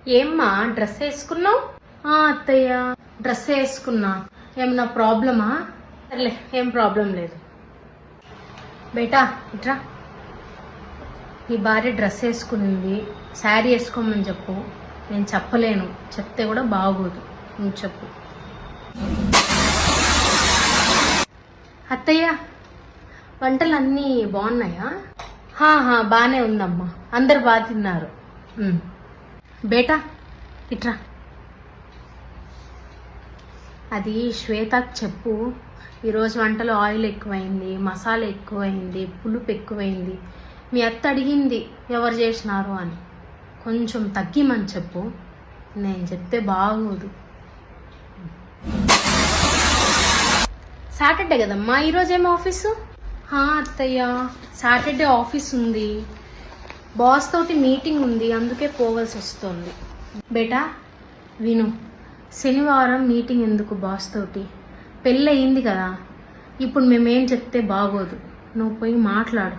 ఏమ్మా డ్రెస్ వేసుకున్నావు? అత్తయ్య డ్రెస్ వేసుకున్నా. ఏమన్నా ప్రాబ్లమా? సర్లే, ఏం ప్రాబ్లం లేదు. బేటా ఇట్రా. నీ భార్య డ్రెస్ వేసుకునింది, శారీ వేసుకోమని చెప్పు. నేను చెప్పలేను, చెప్తే కూడా బాగోదు. నువ్వు చెప్పు. అత్తయ్య వంటలు అన్నీ బాగున్నాయా? బాగానే ఉందమ్మా, అందరు బాగా తిన్నారు. బేటా ఇట్రా. అది శ్వేతకు చెప్పు, ఈరోజు వంటలో ఆయిల్ ఎక్కువైంది, మసాలా ఎక్కువైంది, పులుపు ఎక్కువైంది. మీ అత్త అడిగింది ఎవరు చేసినారు అని. కొంచెం తగ్గిమని చెప్పు. నేను చెప్తే బాగోదు. సాటర్డే కదమ్మా, ఈరోజు ఏమో ఆఫీసు? అత్తయ్య సాటర్డే ఆఫీస్ ఉంది, బాస్ తోటి మీటింగ్ ఉంది, అందుకే పోవాల్సి వస్తుంది. బేటా విను, శనివారం మీటింగ్ ఎందుకు బాస్ తోటి? పెళ్ళి అయింది కదా, ఇప్పుడు మేమేం చెప్తే బాగోదు. నువ్వు పోయి మాట్లాడు.